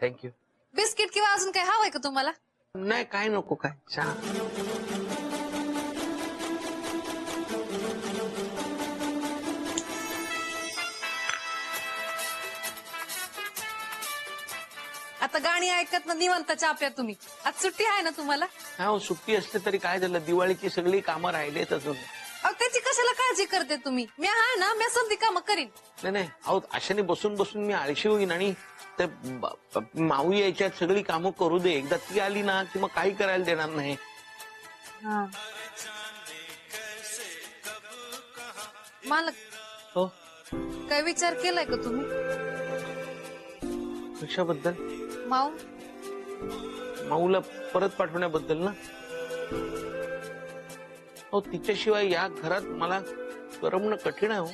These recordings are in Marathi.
थँक्यू. बिस्किट किंवा अजून काही हवंय का तुम्हाला? नाही काय नको काय चहा. आता गाणी ऐकत ना निवांत चहा प्या तुम्ही. आज सुट्टी आहे ना तुम्हाला? हो सुट्टी असते तरी काय झालं, दिवाळीची सगळी कामं राहिलेत अजून. अहो त्याची कशाला काळजी करते तुम्ही? मी आहे ना, मी समधी कामं करीन. नाही नाही अहो अशाने बसून बसून मी आळशी होईन आणि ते माऊ यायच्यात सगळी कामं करू दे. एकदा ती आली ना की मग काही करायला देणार नाही. मालक हो काय विचार केलाय का तुम्ही? कशाबद्दल? माऊ माऊला परत पाठवण्याबद्दल ना. हो तिच्याशिवाय या घरात मला करमणं कठीण आहे. हो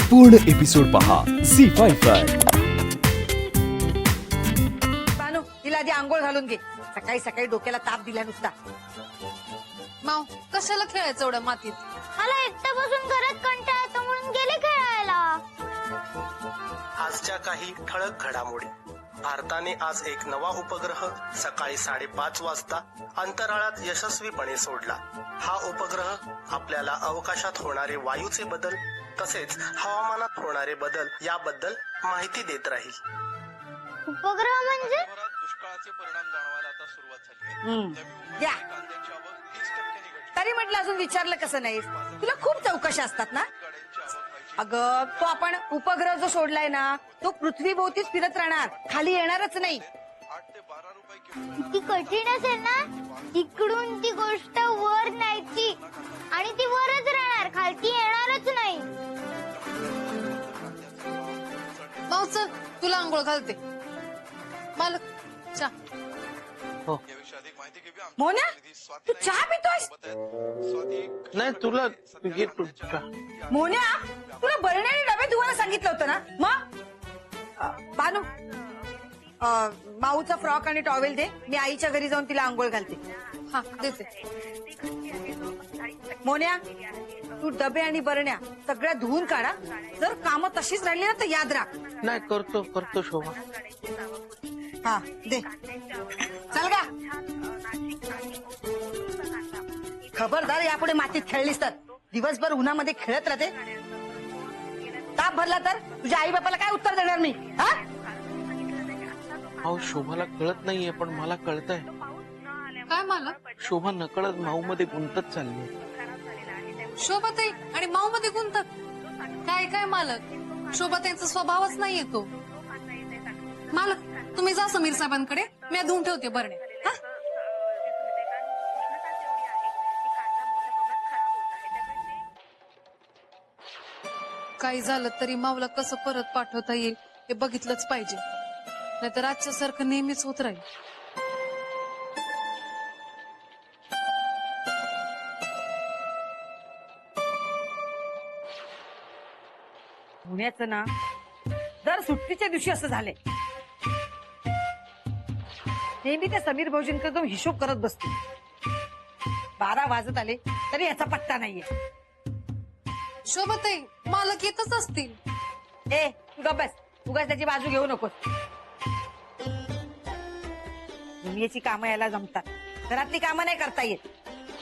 पूर्ण एपिसोड पहा झी5 बानू तिला आधी आंघोळ घालून घे. सकाळी सकाळी डोक्याला ताप दिला नुसता. माऊ कशाला खेळायचं एवढ्या मातीत? मला एकटं बसून घरात कंटाळा येतो म्हणून गेले खेळायला. आजच्या काही ठळक घडामोडी. भारताने आज एक नवा उपग्रह सकाळी 5:30 वाजता अंतराळात यशस्वीपणे सोडला. हा उपग्रह आपल्याला अवकाशात होणारे वायूचे बदल तसेच हवामानात होणारे बदल याबद्दल माहिती देत राहील. उपग्रह म्हणजे दुष्काळाचे परिणाम जाणवायला आता सुरुवात झाली. या तरी म्हटलं अजून विचारलं कसं नाही? तुला खूप चौकशा असतात ना. अगं तो आपण उपग्रह जो सोडलाय ना तो पृथ्वीभोवतीच फिरत राहणार, खाली येणारच नाही. किती कठीण असेल ना इकडून ती गोष्ट वर न्यायची आणि ती वरच राहणार, खालती येणारच नाही. माऊ चल तुला आंघोळ घालते. मालक चहा. मोन्या तू चहा पितोयस? नाही तुला घे तू चहा. मोन्या तुला बरण्याने डबे धुवायला सांगितलं होतं ना. मग बानू माऊचा फ्रॉक आणि टॉवेल दे, मी आईच्या घरी जाऊन तिला आंघोळ घालते. हा देते. मोन्या तू डबे आणि बरण्या सगळ्या धुवून काढा. जर कामं तशीच राहिली ना तर याद राख. नाही करतो करतो शोभा. हा दे. चल गा. खबरदार यापुढे मातीत खेळलीस तर दिवसभर उन्हामध्ये खेळत राहते. ताप भरला तर तुझ्या आई बापाला काय उत्तर देणार मी? हा अहो शोभाला कळत नाहीये पण मला कळतंय. काय मालक? शोभा नकळत माऊ मध्ये गुंतत चालली. शोभाताई आणि माऊ मध्ये गुंतत? काय काय मालक, शोभाताईंचा स्वभावच नाहीये तो. मालक तुम्ही जा समीर साहेबांकडे, मी धुवून ठेवते बरण्या. हा? काही झालं तरी माऊला कसं परत पाठवता येईल हे बघितलंच पाहिजे, नाहीतर आजच्या सारखं नेहमीच होत राहील. पुण्याचं ना दर सुट्टीच्या दिवशी असं झालंय. नेहमी त्या समीर भाऊजींकडे जाऊन हिशोब करत बसते. 12 वाजत आले तरी याचा पत्ता नाहीये. शोभाताई मालक येतच असतील. ए तू गप्प बस, उगाच त्याची बाजू घेऊ नकोस. दुनियेची कामं याला जमतात, घरातली कामं नाही करता येत.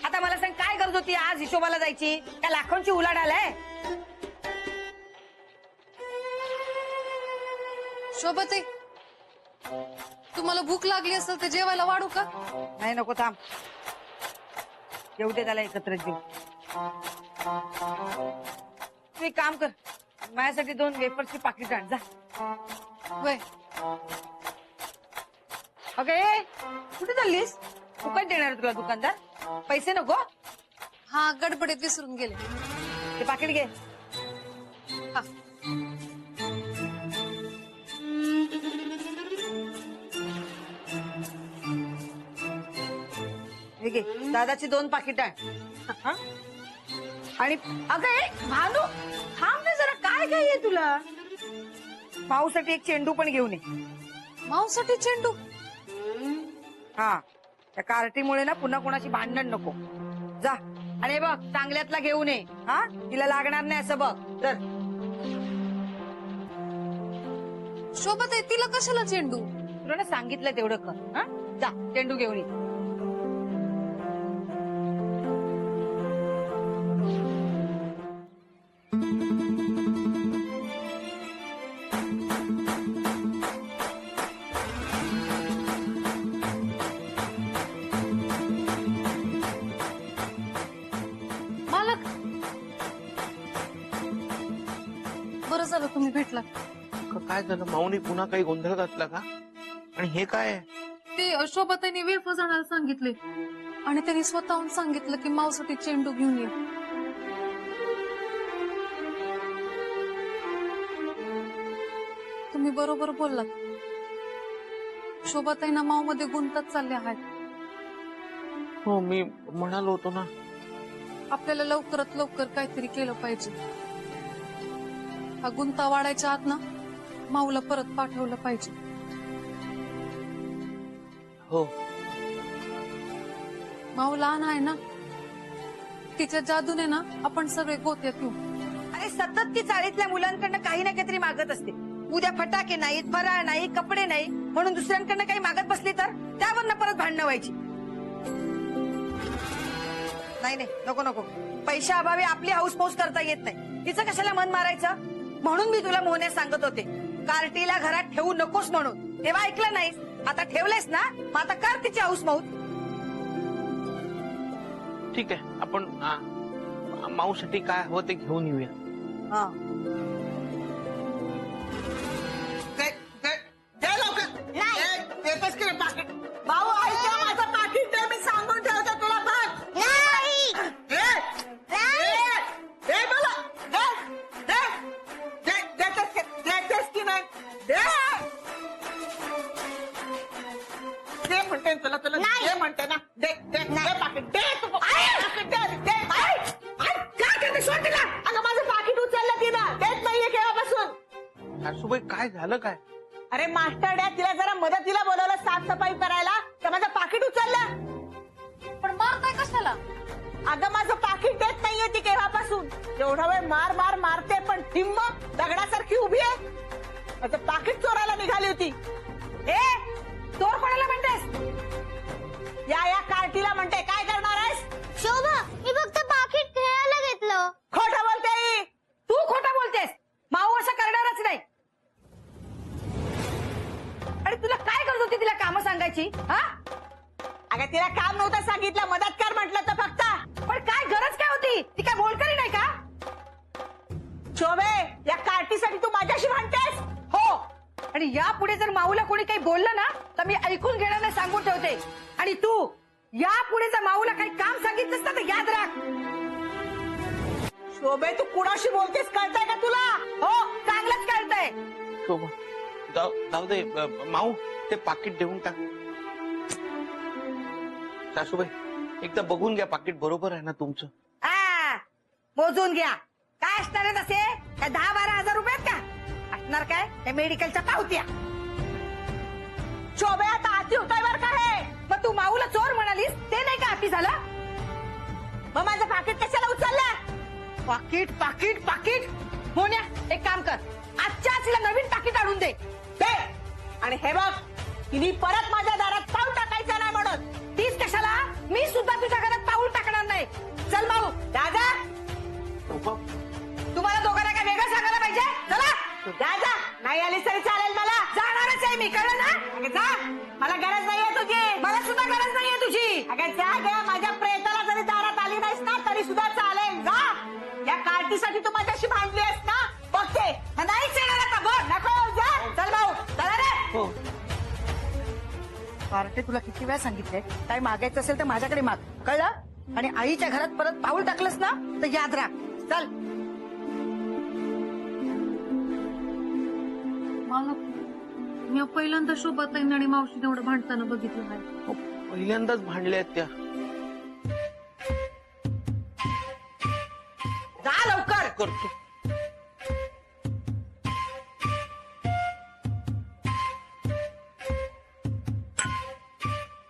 आता मला सांग काय गरज होती आज हिशोबाला जायची? त्या लाखोंची उलाढाल आहे. शोभाताई तुम्हाला भूक लागली असेल तर जेवायला वाढू का? नाही नको थांब, येऊ दे त्याला एकत्र जेऊ. तू एक काम कर, माझ्यासाठी 2 वेफरची पाकिट आण जा. वय अगं ए कुठे चाललीस? तू काय देणार तुला दुकानदार? पैसे नको? हा गडबडीत विसरून गेले. ते पाकिट घे. हा. हे घे दादाची 2 पाकिट आण. हा? आणि अगं ए भानू थांब ना जरा, काय काय आहे तुला? भाऊसाठी एक चेंडू पण घेऊन ये. माऊसाठी चेंडू? हा त्या कार्टीमुळे ना पुन्हा कोणाची भांडण नको. जा आणि बघ चांगल्यातला घेऊन ये. हा तिला लागणार नाही असं बघ. तर शोभताई तिला कशाला चेंडू? तुला ना सांगितलं तेवढं कर. हा जा चेंडू घेऊन ये. मालक, बरं झालं तुम्ही भेटला. काय झालं? माऊनी पुन्हा काही गोंधळ घातला का? आणि हे काय आहे? ते शोभाताईने वेळ जाण्याला सांगितले आणि त्यांनी स्वतःहून सांगितलं की मावसाठी चेंडू घेऊन ये. तुम्ही बरोबर बोललात. शोभाताईंना माऊ मध्ये गुंतत चालले आहेत. हो, मी म्हणालो होतो ना. आपल्याला लवकरात लवकर काहीतरी केलं पाहिजे. हा गुंता वाढायच्या आत ना माऊला परत पाठवलं पाहिजे. हो, माऊ लहान आहे ना, तिच्या जादूने ना आपण सगळे गोत्यात येऊ. अरे सतत ती चाळीतल्या मुलांकडनं काही ना काहीतरी मागत असते. उद्या फटाके नाहीत, फराळ नाही, कपडे नाही म्हणून दुसऱ्यांकडनं काही मागत बसली तर त्यावरनं परत भांडणं व्हायची. नाही नाही, नको नको. पैशा अभावी आपली हाऊसमौस करता येत नाही. तिचं कशाला मन मारायचं? म्हणून मी तुला मोहने सांगत होते कार्टीला घरात ठेवू नकोस म्हणून. तेव्हा ऐकलं नाहीस. आता ठेवलेस ना, मग आता कर तिची हाऊसमौस. ठीक आहे. आपण माऊसाठी काय हवं ते घेऊन येऊया. हा भाऊ ऐका माझं पाकिट दे, मी सांगून ठेवते तुला. बघ नाही देतेस की नाही? दे म्हणते तुला तुला नाही. दे म्हणते ना. दे दे दे पाकिट. दे तू पाकीट दे. काय करते? सोड तिला. अगं माझं पाकिट उचललं तिनं. देत नाहीये केव्हापासून. सासूबाई, काय झालं काय? अरे मास्टरड्या, तिला जरा मदतीला बोलवलं साफसफाई करायला, तर माझं पाकिट उचललं. पण मारताय कशाला? अगं माझं पाकिट देत नाहीये ती केव्हापासून. एवढा वेळ मार मार मारते पण हिम्मत दगडासारखी उभी आहे. माझं पाकिट चोरायला निघाली होती. ए चोर कोणाला म्हणतेस? या कार्टीला म्हणते. काय करणार आहेस? शोभा, मी फक्त पाकिट खेळायला घेतलं. खोटं बोलते ही. तू खोटं बोलतेस. माऊ असं करणारच नाही. आणि तुला काय गरज होती तिला कामं सांगायची? हा अगं तिला काम नव्हतं सांगितलं, मदत कर म्हटलं तर फक्त. पण काय गरज काय होती? ती काय बोलकरी नाही का? शोभे, या कार्टीसाठी तू माझ्याशी भांडतेस? हो. आणि यापुढे जर माऊला कोणी काही बोललं ना तर मी ऐकून घेणार नाही, सांगून ठेवते. आणि तू यापुढे जर माऊला काही काम सांगितलंस ना तर याद राख. शोभे, तू कुणाशी बोलतेस कळतंय का तुला? हो, चांगलंच कळतंय. शोभा, जाऊ दे. माऊ, ते पाकिट देऊन टाक. सासूबाई, एकदा बघून घ्या पाकिट बरोबर आहे ना तुमचं. मोजून घ्या. काय असणार आहे तसे? काय 10-12 हजार रुपयात का असणार? काय हे मेडिकलच्या पावत्या. शोभे, आता आती होतोय बर का हे. मग तू माऊला चोर म्हणालीस ते नाही का आती झालं? मग माझं पाकिट कशाला उचललं? पाकिट पाकिट पाकिट. मोन्या, एक काम कर, आजच्या आज तिला नवीन पाकिट आणून दे. दे. आणि हे बघ, तिने परत माझ्या दारात पाऊल टाकायचं नाही म्हणून. तीच कशाला? मी सुद्धा तुझ्या घरात पाऊल टाकणार नाही. चल माऊ. दादा, शोभा, तुम्हाला दोघांना काय वेगळं सांगायला पाहिजे? चला. दादा, नाही आली तरी चालेल मला. जाणारच आहे मी, कळलं ना? अगं जा, मला गरज नाहीये तुझी. मला सुद्धा गरज नाहीये तुझी. अगं जा ग, माझ्या प्रेताला जरी दारात आली नाहीस ना तरी सुद्धा चालेल. जा. या कार्टीसाठी तू माझ्याशी भांडली आहेस ना, बघते. नाहीच येणार आता. बघ. नको जा. चल भाऊ, चला रे. हो. पार्टे, तुला किती वेळा सांगितलंय काय मागायचं असेल तर माझ्याकडे माग, कळलं? आणि आईच्या घरात परत पाऊल टाकलंस ना तर याद राख. चल. मालक, मी पहिल्यांदा शोभाताईंनी आणि मावशीने एवढं भांडताना बघितलं आहे. पहिल्यांदाच भांडल्या आहेत त्या. जा लवकर. करतो.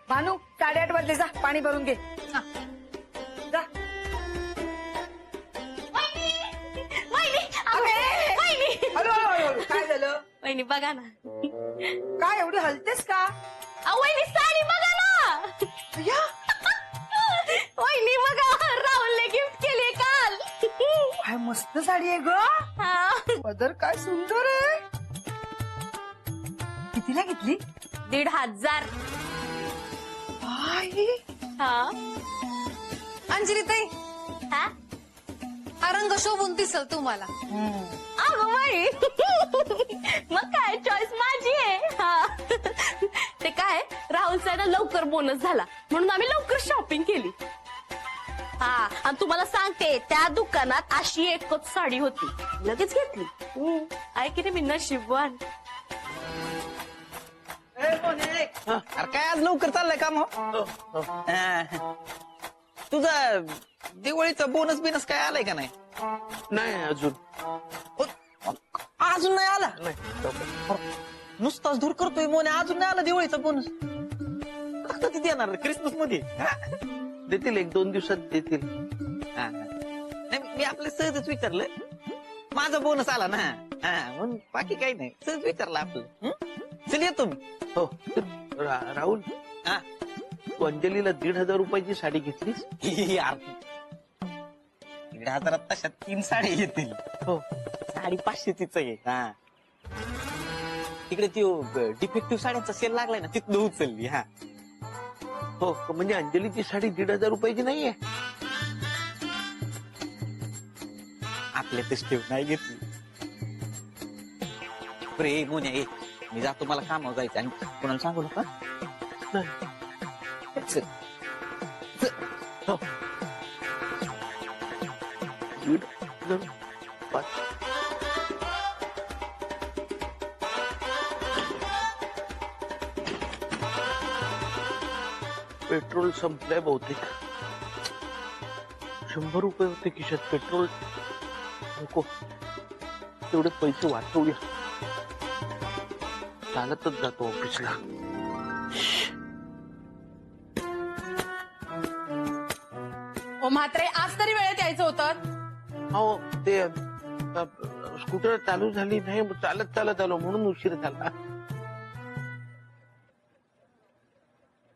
भानू, 8:30 वाजले. जा पाणी भरून घे. हा. जा. वहिनी, अबे! हळू, हळू, हळू, हळू. काय झालं? वहिनी बघा ना. काय एवढी हलतेस का? वहिनी साडी बघा ना. या वहिनी बघा, राहुलने गिफ्ट केली काल. काय मस्त साडी आहे ग. हा. पदर काय सुंदर आहे. कितीला घेतली? 1,500. आई, हा. अंजली ताई, हा? हा रंग शोभून दिसल तुम्हाला. अगं बाई, मग काय चॉईस माझी आहे. हा. ते काय राहुलचा ना लवकर बोनस झाला म्हणून आम्ही लवकर शॉपिंग केली. हा, आणि तुम्हाला सांगते त्या दुकानात अशी एकच साडी होती, लगेच घेतली. आहे की नाही मी नशीबवान. अरे काय आज लवकर चाललंय काम हो? तुझा दिवाळीचा बोनस बिनस काय आलाय का नाही? नाही अजून अजून नाही आला? नाही. नुसताच धूर करतोय मोने, अजून नाही आला दिवाळीचा बोनस. कधी देणार? क्रिसमस मध्ये देतील, 1-2 दिवसात देतील. नाही, मी आपलं सहजच विचारलं. माझा बोनस आला ना, म्हणून बाकी काही नाही, सहज विचारलं आपलं. चल येतो मी. हो. राहुल, हा. तू अंजलीला 1,500 रुपयाची साडी घेतलीस? यार 1,500 तशा 3 साड्या येतील. हो. 550 आहे. हा, तिकडे ती डिफेक्टिव्ह साड्यांचा सेल लागलाय ना, तिथं उचलली. हा, हो, म्हणजे अंजलीची साडी 1,500 रुपयाची नाहीये? आपल्या ठेव नाही घेतली. बरे मोन्या, ये मी जातो, मला कामावर जायचं आणि कोणाला सांगू नका. नाही. चल. हो. 1,500. पेट्रोल संपलंय बहुतेक. 100 रुपये होते खिशात. पेट्रोल नको, तेवढे पैसे वाचवूया. चालतच जातो ऑफिसला. ओ म्हात्रे, आज तरी वेळेत यायचं होतं. हो, ते स्कूटर चालू झाली नाही, चालत चालत आलो म्हणून उशीर झाला.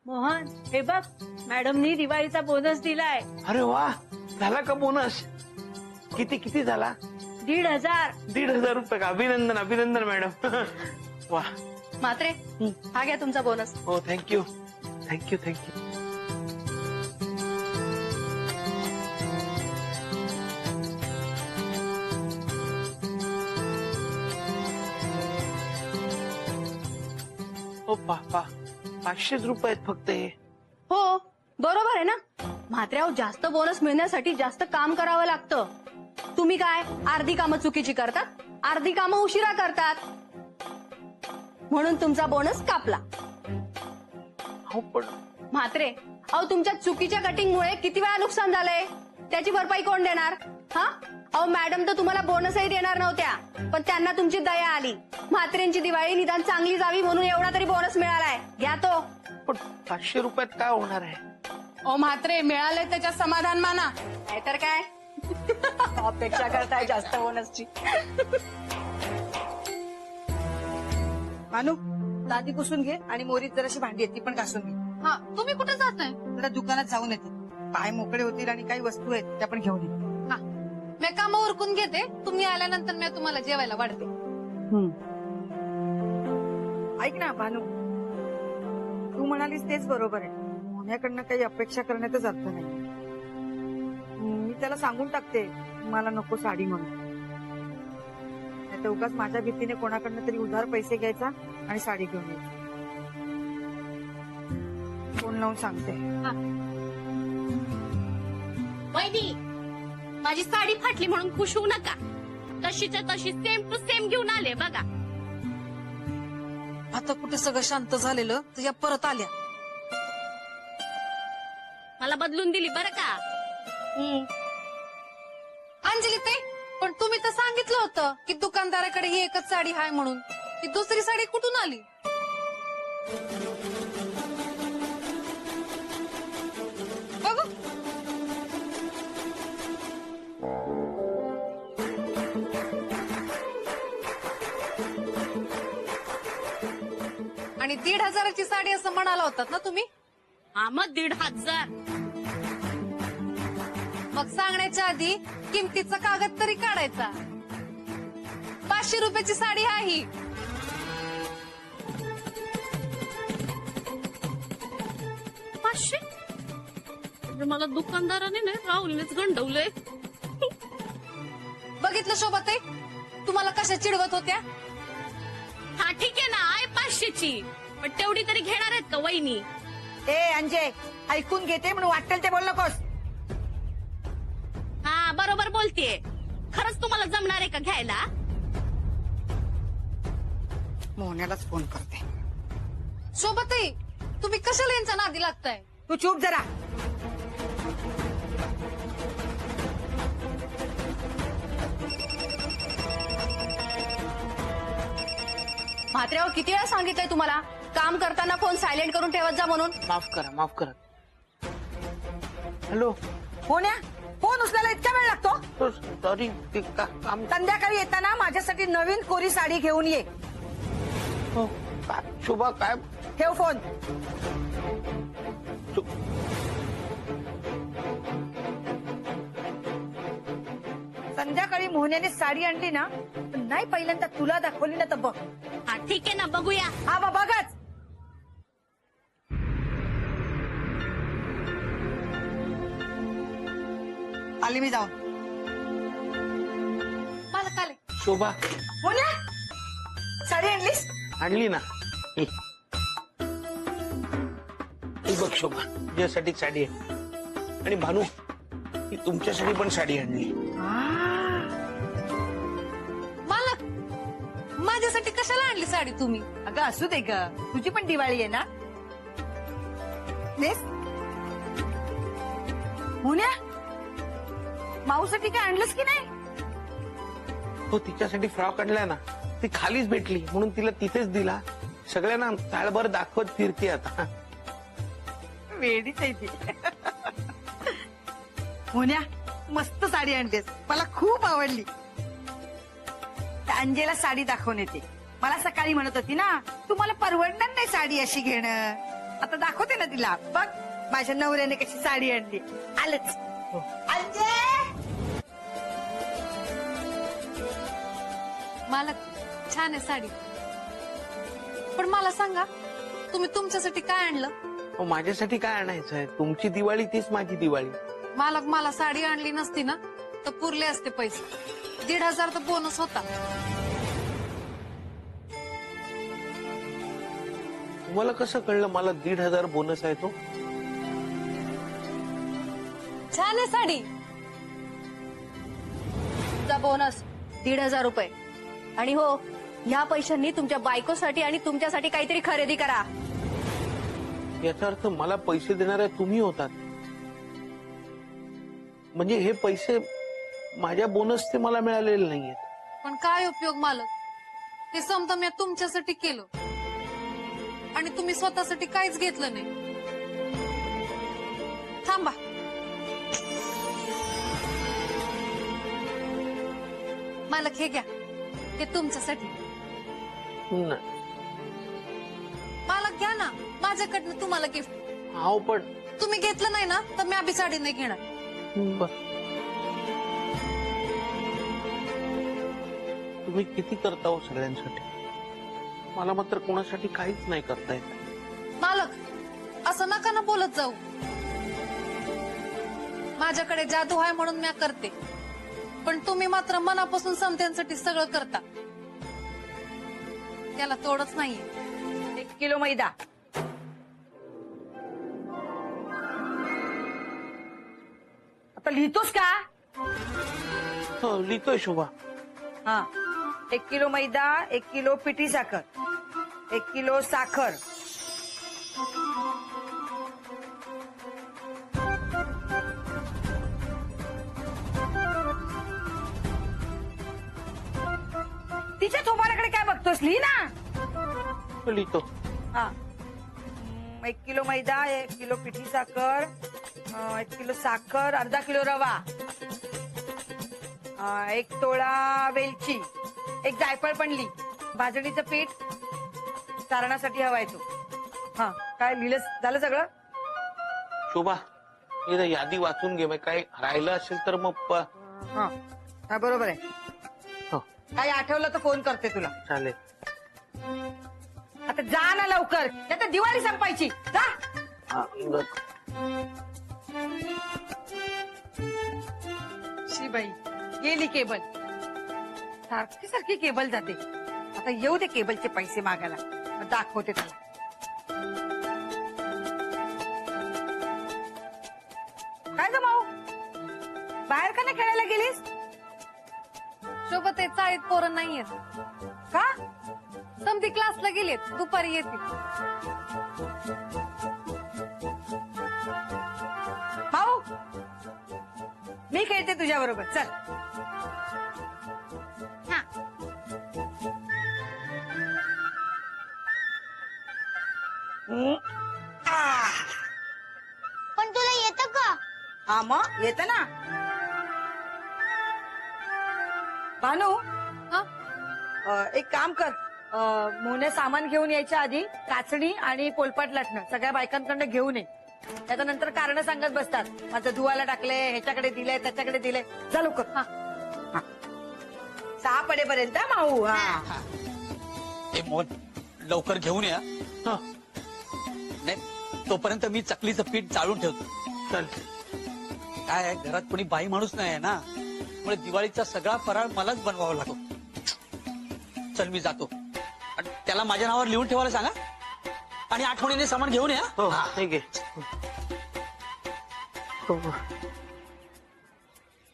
मोहन, हे बघ, मॅडमनी दिवाळीचा बोनस दिलाय. अरे वा, झाला का बोनस? किती झाला? 1,500. 1,500 रुपये का? अभिनंदन अभिनंदन मॅडम. वा. म्हात्रे, हा घ्या तुमचा बोनस. हो, थँक्यू थँक्यू थँक्यू. हो, 500 रुपये आहेत फक्त हे. हो बरोबर आहे ना. म्हात्र्यावर जास्त बोनस मिळण्यासाठी जास्त काम करावं लागतं. तुम्ही काय अर्धी कामं चुकीची करतात, अर्धी कामं उशिरा करतात, म्हणून तुमचा बोनस कापला. हो, पण म्हात्रे, अहो तुमच्या चुकीच्या कटिंगमुळे किती वेळा नुकसान झालंय, त्याची भरपाई कोण देणार? हा, अहो मॅडम तर तुम्हाला बोनसही देणार नव्हत्या, पण त्यांना तुमची दया आली. म्हात्रेंची दिवाळी निदान चांगली जावी म्हणून एवढा तरी बोनस मिळालाय, घ्या तो. पण 500 रुपयात काय होणार आहे? ओ म्हात्रे, मिळालंय त्याच्यात समाधान माना, नाहीतर काय. अपेक्षा करताय जास्त बोनसची. मानू, दादी पुसून घे आणि मोरीत जराशी भांडी आहेत ती पण घासून घे. हा, तुम्ही कुठे जाताय? जरा दुकानात जाऊन येते, पाय मोकळे होतील आणि काही वस्तू आहेत त्या पण घेऊन ये. हा, मी काम उरकून घेते, तुम्ही आल्यानंतर मी तुम्हाला जेवायला वाढते. ऐक ना भानू, तू म्हणालीस तेच बरोबर आहे. मोन्याकडनं काही अपेक्षा करण्यातच अर्थ नाही. मी त्याला सांगून टाकते मला नको साडी म्हणून. नाही तर उगाच माझ्या भीतीने कोणाकडनं तरी उधार पैसे घ्यायचा आणि साडी घेऊन यायची. फोन लावून सांगते. वहिनी, माझी साडी फाटली म्हणून खुश होऊ नका. तशीच्या तशी सेम टू सेम घेऊन आले बघा. आता कुठे सगळं शांत झालेलं तर या परत आल्या. मला बदलून दिली बरं का. अंजली ताई, पण तुम्ही तर सांगितलं होतं की दुकानदाराकडे ही एकच साडी आहे म्हणून. ती दुसरी साडी कुठून आली? बघू. आणि 1,500ची साडी असं म्हणाला होतात ना तुम्ही? हा मग 1,500. मग सांगण्याच्या आधी किमतीचा कागद तरी काढायचा. 500 रुपयाची साडी आहे. 500? म्हणजे मला दुकानदाराने नाही राहुलनेच गंडवलंय. बघितलं शोभाताई, तुम्हाला कशा चिडवत होत्या? हा ठीक आहे ना, आहे 500ची, पण तेवढी तरी घेणार आहेत का वहिनी? ए अंजे, ऐकून घेते म्हणून वाटेल ते बोल नकोस. हा बरोबर बोलतेय. खरंच तुम्हाला जमणार आहे का घ्यायला? मोहन्यालाच फोन करते. शोभाताई, तुम्ही कशाला यांच्या नादी लागताय? तू चूप जरा. म्हात्र्यावर किती वेळा सांगितलंय तुम्हाला काम करताना फोन सायलेंट करून ठेवत जा म्हणून? माफ करा. हॅलो. मोहन्या, फोन उचलायला इतका वेळ लागतो? सॉरी, ते काम. संध्याकाळी येताना माझ्यासाठी नवीन कोरी साडी घेऊन ये. हो, शोभा काय? ठेव फोन. संध्याकाळी मोहन्याने साडी आणली ना, पण नाही पहिल्यांदा तुला दाखवली ना तर बघ. हा ठीक आहे ना, बघूया. हा बा बघच. आली मी जाऊन. मला काले शोभा मोहन्या, साडी आणलीस? आणली ना. ही बघ शोभा, तुझ्यासाठी साडी आहे. आणि भानू, ही तुमच्यासाठी पण साडी आणली. मालक, माझ्यासाठी कशाला आणली साडी तुम्ही? अगं असू दे ग, तुझी पण दिवाळी आहे ना. नेस. मोहन्या, माऊसाठी काय आणलंस की नाही? हो, तिच्यासाठी फ्रॉक आणलाय ना. ती खालीच भेटली म्हणून तिला तिथेच दिला. सगळ्यांना ताळभर दाखवत फिरते आता. वेडीच आहे ती. मोहन्या, मस्त साडी आणतेस, मला खूप आवडली. त्या अंजेला साडी दाखवून येते. मला सकाळी म्हणत होती ना, तुम्हाला परवडणार नाही साडी अशी घेणं. आता दाखवते ना तिला. बघ माझ्या नवऱ्याने कशी साडी आणली. आलंच. अंजे, मालक, छान आहे साडी. पण मला सांगा, तुम्ही तुमच्यासाठी काय आणलं? हो, माझ्यासाठी काय आणायचं आहे? तुमची दिवाळी तीच माझी दिवाळी. मालक, मला साडी आणली नसती ना तर पुरले असते पैसे. 1,500 तर बोनस होता. तुम्हाला कसं कळलं मला 1,500 बोनस आहे तो? छान आहे साडी. चा बोनस 1,500 रुपये. आणि हो, ह्या पैशांनी तुमच्या बायकोसाठी आणि तुमच्यासाठी काहीतरी खरेदी करा. याचा अर्थ मला पैसे देणारे तुम्ही होतात. म्हणजे हे पैसे माझ्या बोनसचे मला मिळालेले नाहीयेत. पण काय उपयोग मालक? ते समजा मी तुमच्यासाठी केलं आणि तुम्ही स्वतःसाठी काहीच घेतलं नाही. थांबा, मालक हे घ्या, ते तुमच्यासाठी. नाही. मालक घ्या ना, माझ्याकडनं तुम्हाला गिफ्ट. हो, पण तुम्ही घेतलं नाही ना तर मी अभि साडी नाही घेणार. तुम्ही किती करता हो सगळ्यांसाठी? मला मात्र कोणासाठी काहीच नाही करता येत. मालक, असं नका ना बोलत जाऊ. माझ्याकडे जादू आहे म्हणून मी करते, पण तुम्ही मात्र मनापासून समत्यांसाठी सगळं करता. त्याला तोडच नाहीये. 1 किलो मैदा, आता लिहितोस का? हो, लिहितोय शोभा. हा, 1 किलो मैदा, 1 किलो पिठी साखर, 1 किलो साखर, तिच्या थोबाडाकडे काय बघतोस? लिही ना. लिहितो. हा, 1 किलो मैदा, 1 किलो पिठी साखर, 1 किलो साखर, अर्धा किलो रवा, 1 तोळा वेलची, 1 जायफळ पण लिही, भाजणीचं पीठ, कारणासाठी हवाय तू. हा काय लिहिलंस, झालं सगळं? शोभा एकदा यादी वाचून घे, मग काय राहिलं असेल तर मग हा हा, बरोबर आहे. हो, काही आठवलं तर फोन करते तुला. चालेल. आता जा ना लवकर, नाही तर दिवाळी संपायची. जा. हा, बरं. शिबाई गेली केबल, सारखी सारखी केबल जाते. आता येऊ दे केबलचे पैसे मागायला, मग दाखवते त्याला. काय ग माऊ, बाहेर का नाही खेळायला गेलीस? शोभताई चाळीत पोरं नाहीयेत. का? समधी क्लासला गेलेत, दुपारी येतील. माऊ मी खेळते तुझ्या बरोबर, चल. हा. पण तुला येतं का? हा मग येत ना. भानू, हा? एक काम कर, मोने सामान घेऊन यायच्या आधी काचणी आणि पोलपाट लाटणं सगळ्या बायकांकडनं घेऊन ये. त्याच्यानंतर कारण सांगत बसतात, माझं धुवायला टाकले, ह्याच्याकडे दिले, त्याच्याकडे दिले. जा लवकर. हा हा. 6 पडेपर्यंत हा, माऊ. हा ए मोहन, लवकर घेऊन या. हा, नाही तोपर्यंत मी चकलीचं पीठ चाळून ठेवतो. चालते. काय आहे, घरात कोणी बाई माणूस नाही आहे ना, त्यामुळे दिवाळीचा सगळा फराळ मलाच बनवावा लागतो. चल मी जातो, आणि त्याला माझ्या नावावर लिहून ठेवायला सांगा, आणि आठवणीने सामान घेऊन या. हो, ठीक आहे.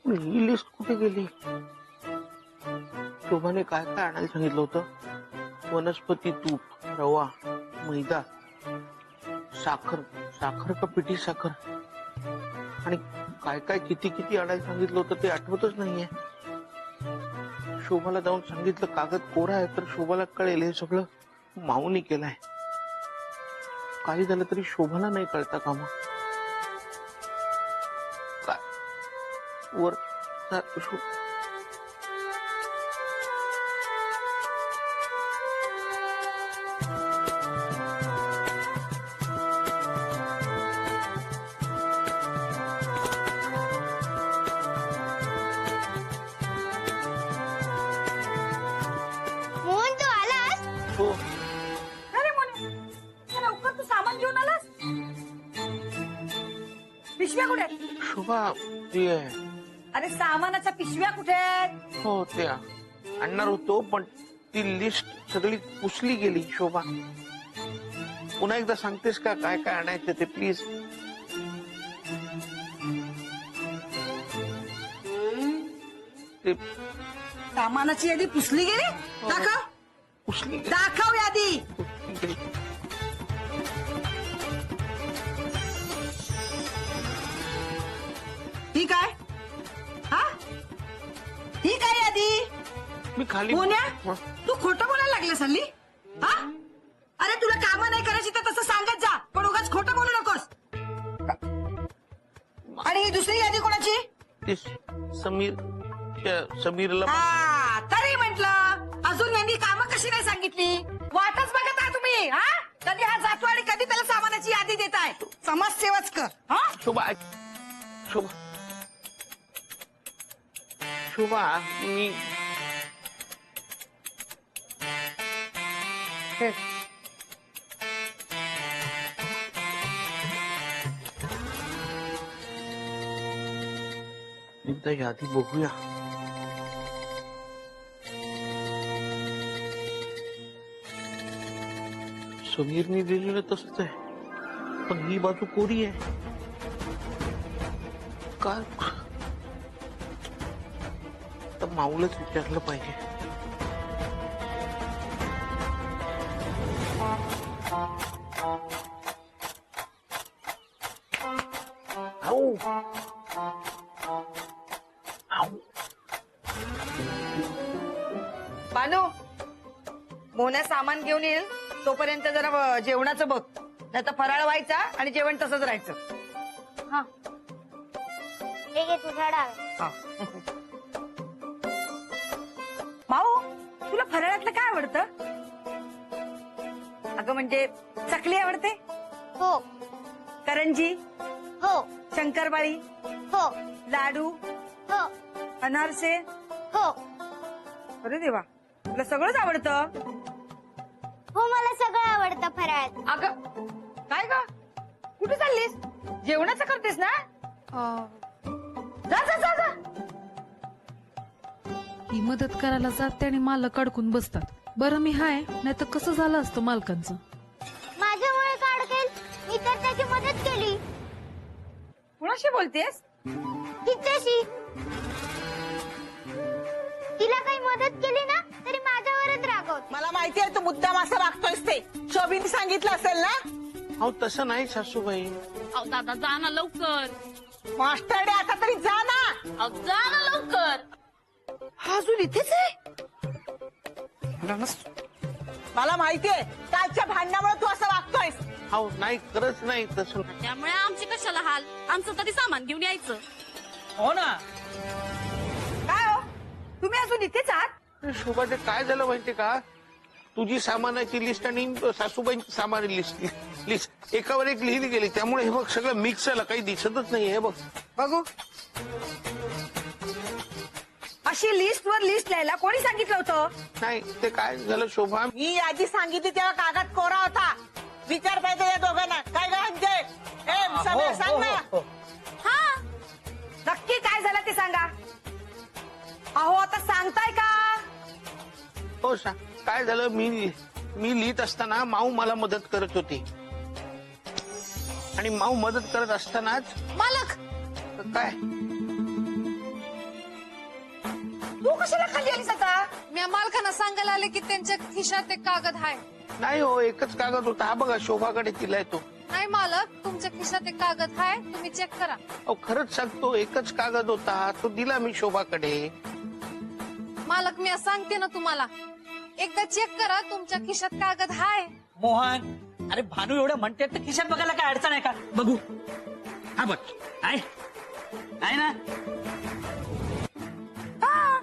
ही लिस्ट कुठे गेली? शोभाने काय काय आणायला सांगितलं होतं? वनस्पती तूप, रवा, मैदा, साखर, साखर का पिठी साखर, आणि काय काय किती किती आणायला सांगितलं होतं ते आठवतच नाहीये. शोभाला जाऊन सांगितलं, कागद कोरा आहे तर शोभाला कळेल. हे सगळं माऊनी केलंय. काही झालं तरी शोभाला नाही कळता का मग? काय वर मोहन तू आलास? हो. अरे मोने, इतक्या लवकर तू सामान घेऊन आलास? पिशव्या कुठे आहेत? शोभा ती आहे. अरे सामानाच्या पिशव्या कुठे आहेत? हो, त्या आणणार होतो, पण ती लिस्ट सगळी पुसली गेली. शोभा पुन्हा एकदा सांगतेस का काय काय आणायचं ते प्लीज? ते सामानाची यादी पुसली गेली? दाखव, पुसली गेली. दाखव यादी. ही काय? हा, ही काय यादी? मी खाली मोन्या, हा. तू खोटं बोलायला लागलास हल्ली? हा? अरे तुला कामं नाही करायची तर तसं सांगत जा, पण उगाच खोटं बोलू नकोस. आणि ही दुसरी यादी कोणाची? ते समीरला हा, तरी म्हंटल अजून यांनी कामं कशी नाही सांगितली. वाटच बघत आहे तुम्ही. हा, कधी हा जातो आणि कधी त्याला सामानाची यादी देताय. समाजसेवाच कर. हा, शोभा शोभा शोभा मी हे. एकदा यादी बघूया. समीरने दिलेलं तसंच आहे, पण ही बाजू कोरी आहे. काय तर माऊलच विचारलं पाहिजे. आऊ. आऊ. बानू, मोन्या सामान घेऊन येईल तोपर्यंत जरा जेवणाचं बघ, नाही तर फराळ व्हायचा आणि जेवण तसंच राहायचं. हा, हे घे तुझा डाळ. हा. माऊ, तुला फराळातलं काय आवडतं? अगं म्हणजे चकली आवडते, हो करंजी, हो शंकरपाळी, हो लाडू, हो अनारसे. हो अरे देवा, तुला सगळंच आवडतं. हो मला सगळं आवडतं फराळात. अगं काय ग, कुठे चाललीस? जेवणाचं करतेस ना? जा जा जा जा. ही मदत करायला जाते आणि मालक अडकून बसतात. बरं मी हाय, नाही तर कसं झालं असतं मालकांचं. माझ्यामुळे का अडकेल? मी तर त्याची मदत केली. कुणाशी बोलतेस? तिच्याशी. तिला काही मदत केली ना तरी माझ्यावरच रागवते. मला माहितीये तू मुद्दाम असं वागतोयस ते. शोभीने सांगितलं असेल ना? अहो तसं नाही सासूबाई. अहो दादा जा ना लवकर. मास्टरडे आता तरी जा ना. अहो जा ना लवकर. हा अजून इथेच आहे. मला माहितीये कालच्या भांडणामुळे तू असं वागतोयस. अहो नाही, खरंच नाही तसं नाही. त्यामुळे आमची कशाला हाल, आमचं तरी सामान घेऊन यायचं. हो ना. काय हो, तुम्ही अजून इथेच आहात? शोभा ते काय झालं माहितीये का, तुझी सामानाची लिस्ट आणि सासूबाईंची सामानाची लिस्ट एकावर एक लिहिली गेली, त्यामुळे हे बघ सगळं मिक्स झालं, काही दिसतच नाही. हे बघ बघू, अशी लिस्ट वर लिस्ट लिहायला कोणी सांगितलं होतं? नाही, ते काय झालं शोभा, मी यादी सांगितली तेव्हा कागद कोरा होता. विचार पाहिजे या दोघांना. काय ग अंजय? सगळं सांग ना. हा, नक्की काय झालं ते सांगा. अहो आता सांगताय का? हो सांग काय झालं. मी लिहित असताना माऊ मला मदत करत होती आणि माऊ मदत करत असतानाच मालक, काय, तू कशाला खाली आलीस आता? मी मालकांना सांगायला आले की त्यांच्या खिशात एक कागद आहे. नाही हो, एकच कागद होता. हा बघा शोभाकडे दिलाय तो. नाही मालक, तुमच्या खिशात एक कागद आहे, तुम्ही चेक करा. अहो खरंच सांगतो, एकच कागद होता, तो दिला मी शोभाकडे. मालक मी सांगते ना तुम्हाला, एकदा चेक करा, तुमच्या खिशात कागद आहे. मोहन, अरे भानू एवढं म्हणते तर खिशात बघायला काय अडचण आहे का? बघू. हा बघ, आहे आहे ना. हा,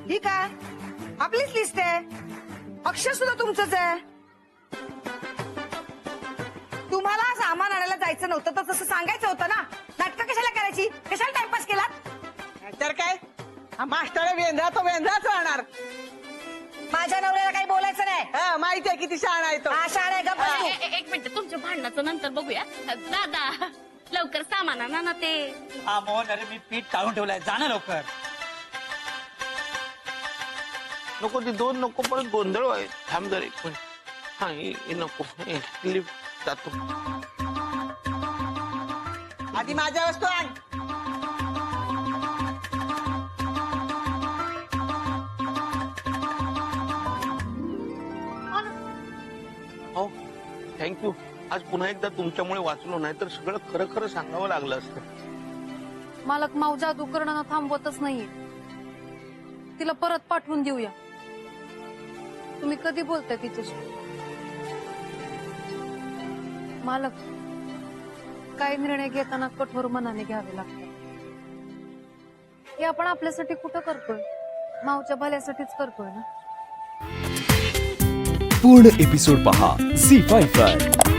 ठीक आहे, आपलीच लिस्ट आहे. अक्षर सुद्धा तुमचंच आहे. तुम्हाला सामान आणायला जायचं नव्हतं तर तसं सांगायचं होतं ना. नाटकं कशाला करायची? कशाला टाइमपास केला? तर काय, हा मास्टर वेंद्रा तो वेंद्राच राहणार. माझ्या नवऱ्याला काही बोलायचं नाही. हा, माहितीये किती शहाणा आहे तो. हा शाळा आहे, गप्प बस तू. एक मिनिट, तुमच्या भांडणाचं नंतर बघूया. दादा लवकर सामान आणा ना ते. हा मोहन, अरे मी पीठ काढून ठेवलंय, जा ना लवकर. नको ती दोन नको, परत गोंधळ आहे. थांब जर एक मिनिट. हा हे नको, लिफ्ट जातो. आधी माझ्या वस्तू आण. हो थँक्यू. आज पुन्हा एकदा तुमच्यामुळे वाचलो, नाही तर सगळं खरं खरं सांगावं लागलं असतं. मालक माऊ जादू करणं थांबवतच नाहीये. तिला परत पाठवून देऊया. तुम्ही कधी बोलताय तिच्याशी? मालक, काही निर्णय घेताना कठोर मनाने घ्यावे लागतात. हे आपण आपल्यासाठी कुठं करतोय? माऊच्या भल्यासाठीच करतोय ना. पूर्ण एपिसोड पहा झी5 वर.